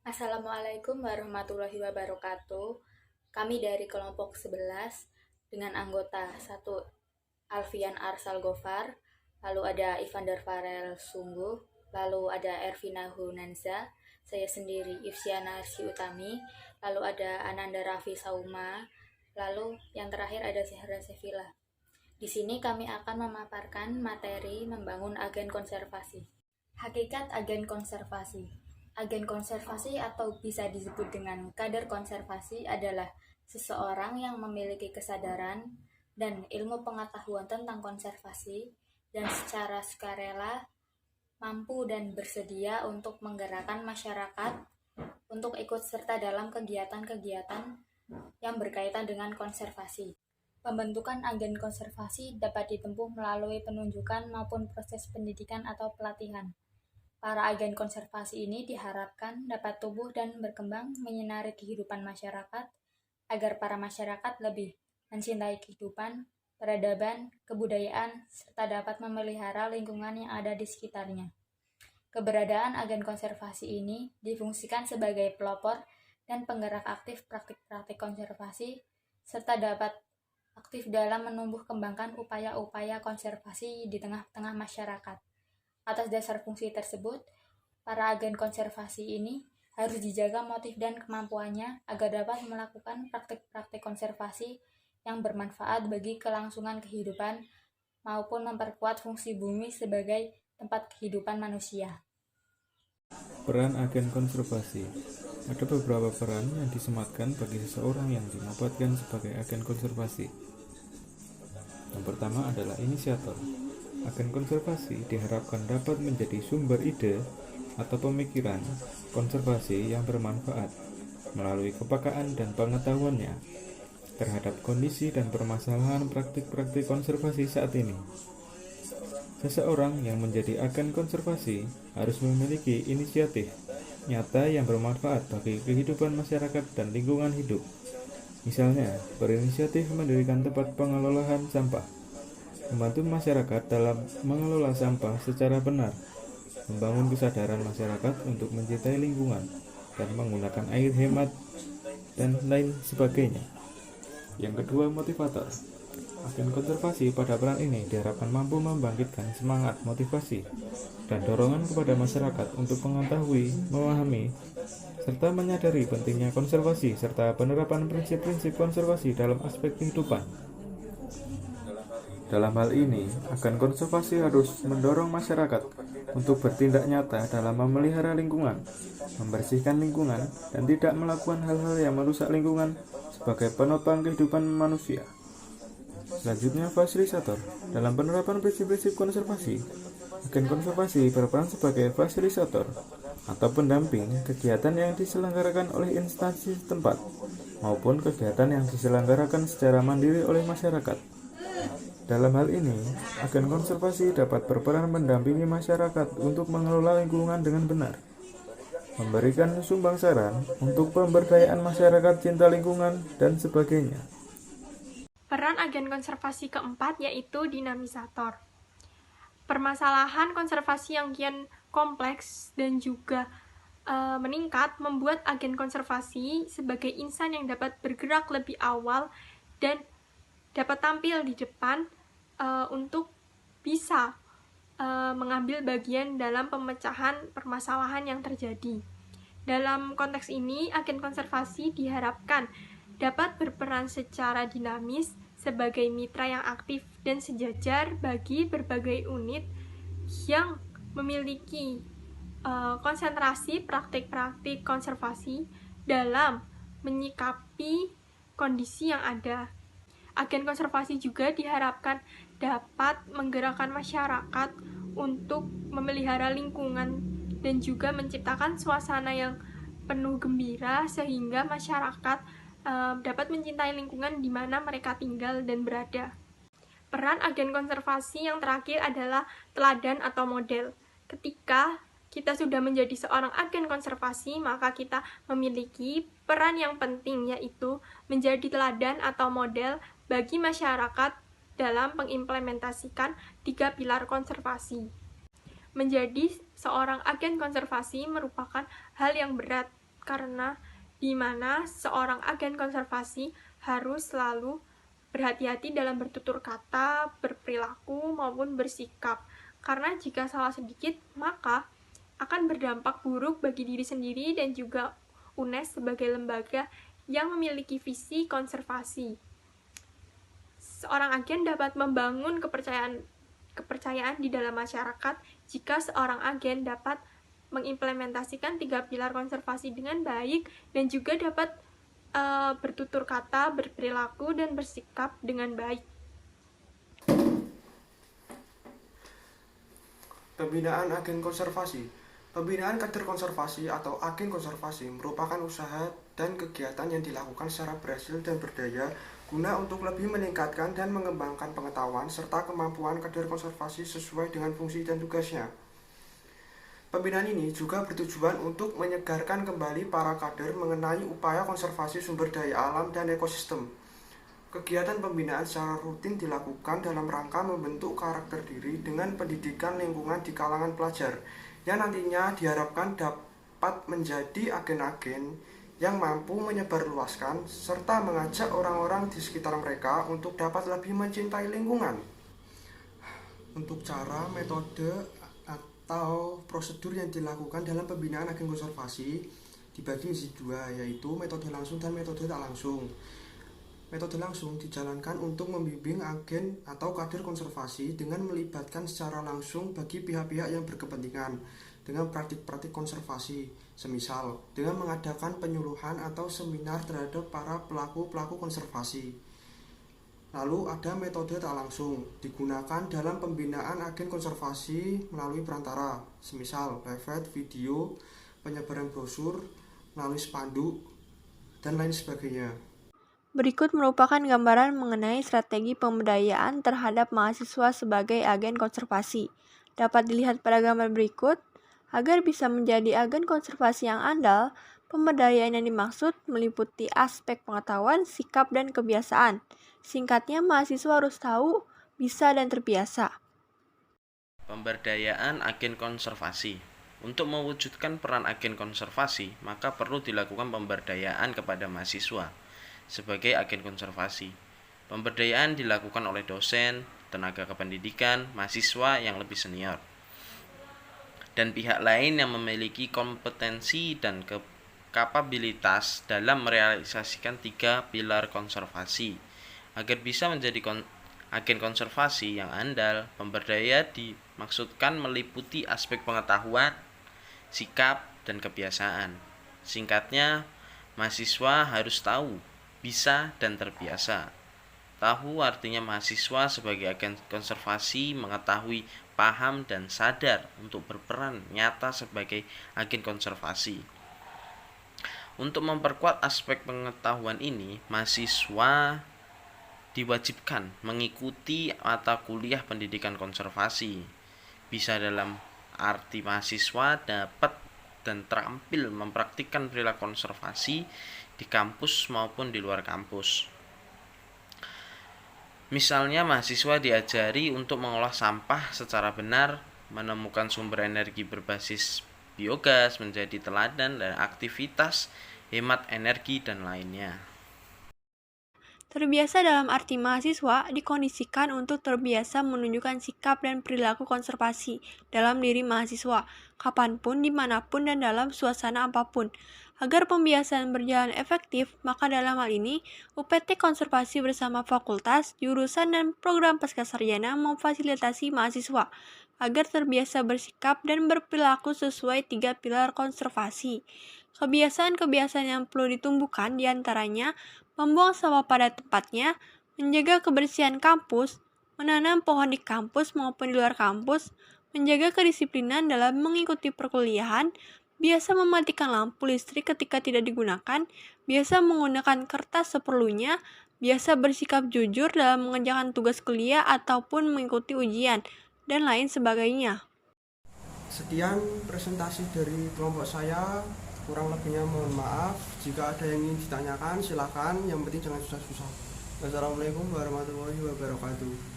Assalamualaikum warahmatullahi wabarakatuh. Kami dari kelompok 11 dengan anggota 1 Alfian Arsal Gofar, lalu ada Ivander Farel Sungguh, lalu ada Ervina Hunanza, saya sendiri Ifsiana Arsi Utami, lalu ada Ananda Raffi Sauma, lalu yang terakhir ada Zahra Sevilla. Di sini kami akan memaparkan materi membangun agen konservasi. Hakikat agen konservasi. Agen konservasi atau bisa disebut dengan kader konservasi adalah seseorang yang memiliki kesadaran dan ilmu pengetahuan tentang konservasi dan secara sukarela mampu dan bersedia untuk menggerakkan masyarakat untuk ikut serta dalam kegiatan-kegiatan yang berkaitan dengan konservasi. Pembentukan agen konservasi dapat ditempuh melalui penunjukan maupun proses pendidikan atau pelatihan. Para agen konservasi ini diharapkan dapat tumbuh dan berkembang menyinari kehidupan masyarakat agar para masyarakat lebih mencintai kehidupan, peradaban, kebudayaan, serta dapat memelihara lingkungan yang ada di sekitarnya. Keberadaan agen konservasi ini difungsikan sebagai pelopor dan penggerak aktif praktik-praktik konservasi, serta dapat aktif dalam menumbuh kembangkan upaya-upaya konservasi di tengah-tengah masyarakat. Atas dasar fungsi tersebut, para agen konservasi ini harus dijaga motif dan kemampuannya agar dapat melakukan praktik-praktik konservasi yang bermanfaat bagi kelangsungan kehidupan maupun memperkuat fungsi bumi sebagai tempat kehidupan manusia. Peran agen konservasi. Ada beberapa peran yang disematkan bagi seseorang yang dinobatkan sebagai agen konservasi. Yang pertama adalah inisiator. Agen konservasi diharapkan dapat menjadi sumber ide atau pemikiran konservasi yang bermanfaat melalui kepekaan dan pengetahuannya terhadap kondisi dan permasalahan praktik-praktik konservasi saat ini. Seseorang yang menjadi agen konservasi harus memiliki inisiatif nyata yang bermanfaat bagi kehidupan masyarakat dan lingkungan hidup. Misalnya, berinisiatif mendirikan tempat pengelolaan sampah, membantu masyarakat dalam mengelola sampah secara benar, membangun kesadaran masyarakat untuk mencintai lingkungan dan menggunakan air hemat, dan lain sebagainya. Yang kedua, motivator. Agen konservasi pada peran ini diharapkan mampu membangkitkan semangat, motivasi, dan dorongan kepada masyarakat untuk mengetahui, memahami, serta menyadari pentingnya konservasi serta penerapan prinsip-prinsip konservasi dalam aspek kehidupan. Dalam hal ini, agen konservasi harus mendorong masyarakat untuk bertindak nyata dalam memelihara lingkungan, membersihkan lingkungan, dan tidak melakukan hal-hal yang merusak lingkungan sebagai penopang kehidupan manusia. Selanjutnya, fasilitator. Dalam penerapan prinsip-prinsip konservasi, agen konservasi berperan sebagai fasilitator atau pendamping kegiatan yang diselenggarakan oleh instansi setempat maupun kegiatan yang diselenggarakan secara mandiri oleh masyarakat. Dalam hal ini, agen konservasi dapat berperan mendampingi masyarakat untuk mengelola lingkungan dengan benar, memberikan sumbang saran untuk pemberdayaan masyarakat cinta lingkungan, dan sebagainya. Peran agen konservasi keempat yaitu dinamisator. Permasalahan konservasi yang kian kompleks dan juga meningkat membuat agen konservasi sebagai insan yang dapat bergerak lebih awal dan dapat tampil di depan untuk bisa mengambil bagian dalam pemecahan permasalahan yang terjadi. Dalam konteks ini, agen konservasi diharapkan dapat berperan secara dinamis sebagai mitra yang aktif dan sejajar bagi berbagai unit yang memiliki konsentrasi praktik-praktik konservasi dalam menyikapi kondisi yang ada. Agen konservasi juga diharapkan dapat menggerakkan masyarakat untuk memelihara lingkungan dan juga menciptakan suasana yang penuh gembira sehingga masyarakat dapat mencintai lingkungan di mana mereka tinggal dan berada. Peran agen konservasi yang terakhir adalah teladan atau model. Ketika kita sudah menjadi seorang agen konservasi, maka kita memiliki peran yang penting, yaitu menjadi teladan atau model bagi masyarakat dalam mengimplementasikan 3 pilar konservasi. Menjadi seorang agen konservasi merupakan hal yang berat, karena di mana seorang agen konservasi harus selalu berhati-hati dalam bertutur kata, berperilaku, maupun bersikap. Karena jika salah sedikit, maka akan berdampak buruk bagi diri sendiri dan juga UNES sebagai lembaga yang memiliki visi konservasi. Seorang agen dapat membangun kepercayaan di dalam masyarakat jika seorang agen dapat mengimplementasikan 3 pilar konservasi dengan baik dan juga dapat bertutur kata, berperilaku, dan bersikap dengan baik. Pembinaan agen konservasi. Pembinaan kader konservasi atau agen konservasi merupakan usaha dan kegiatan yang dilakukan secara berhasil dan berdaya guna untuk lebih meningkatkan dan mengembangkan pengetahuan serta kemampuan kader konservasi sesuai dengan fungsi dan tugasnya. Pembinaan ini juga bertujuan untuk menyegarkan kembali para kader mengenai upaya konservasi sumber daya alam dan ekosistem. Kegiatan pembinaan secara rutin dilakukan dalam rangka membentuk karakter diri dengan pendidikan lingkungan di kalangan pelajar, yang nantinya diharapkan dapat menjadi agen-agen yang mampu menyebarluaskan serta mengajak orang-orang di sekitar mereka untuk dapat lebih mencintai lingkungan. Untuk cara, metode, atau prosedur yang dilakukan dalam pembinaan agen konservasi dibagi menjadi 2, yaitu metode langsung dan metode tak langsung. Metode langsung dijalankan untuk membimbing agen atau kader konservasi dengan melibatkan secara langsung bagi pihak-pihak yang berkepentingan dengan praktik-praktik konservasi, semisal dengan mengadakan penyuluhan atau seminar terhadap para pelaku-pelaku konservasi. Lalu ada metode tak langsung, digunakan dalam pembinaan agen konservasi melalui perantara, semisal leaflet, video, penyebaran brosur, melalui spanduk, dan lain sebagainya. Berikut merupakan gambaran mengenai strategi pemberdayaan terhadap mahasiswa sebagai agen konservasi. Dapat dilihat pada gambar berikut. Agar bisa menjadi agen konservasi yang andal, pemberdayaan yang dimaksud meliputi aspek pengetahuan, sikap, dan kebiasaan. Singkatnya, mahasiswa harus tahu, bisa, dan terbiasa. Pemberdayaan agen konservasi. Untuk mewujudkan peran agen konservasi, maka perlu dilakukan pemberdayaan kepada mahasiswa sebagai agen konservasi. Pemberdayaan dilakukan oleh dosen, tenaga kependidikan, mahasiswa yang lebih senior, dan pihak lain yang memiliki kompetensi dan kapabilitas dalam merealisasikan 3 pilar konservasi. Agar bisa menjadi agen konservasi yang andal, pemberdaya dimaksudkan meliputi aspek pengetahuan, sikap, dan kebiasaan. Singkatnya, mahasiswa harus tahu, bisa, dan terbiasa. Tahu artinya mahasiswa sebagai agen konservasi mengetahui, paham, dan sadar untuk berperan nyata sebagai agen konservasi. Untuk memperkuat aspek pengetahuan ini, mahasiswa diwajibkan mengikuti mata kuliah pendidikan konservasi. Bisa dalam arti mahasiswa dapat dan terampil mempraktikkan perilaku konservasi di kampus maupun di luar kampus. Misalnya, mahasiswa diajari untuk mengolah sampah secara benar, menemukan sumber energi berbasis biogas menjadi teladan dan aktivitas hemat energi dan lainnya. Terbiasa dalam arti mahasiswa dikondisikan untuk terbiasa menunjukkan sikap dan perilaku konservasi dalam diri mahasiswa, kapanpun, dimanapun, dan dalam suasana apapun. Agar pembiasaan berjalan efektif, maka dalam hal ini, UPT Konservasi bersama fakultas, jurusan, dan program pascasarjana memfasilitasi mahasiswa agar terbiasa bersikap dan berperilaku sesuai 3 pilar konservasi. Kebiasaan-kebiasaan yang perlu ditumbuhkan diantaranya membuang sampah pada tempatnya, menjaga kebersihan kampus, menanam pohon di kampus maupun di luar kampus, menjaga kedisiplinan dalam mengikuti perkuliahan, biasa mematikan lampu listrik ketika tidak digunakan, biasa menggunakan kertas seperlunya, biasa bersikap jujur dalam mengerjakan tugas kuliah ataupun mengikuti ujian, dan lain sebagainya. Sekian presentasi dari kelompok saya. Kurang lebihnya mohon maaf. Jika ada yang ingin ditanyakan, silakan. Yang penting jangan susah-susah. Wassalamualaikum warahmatullahi wabarakatuh.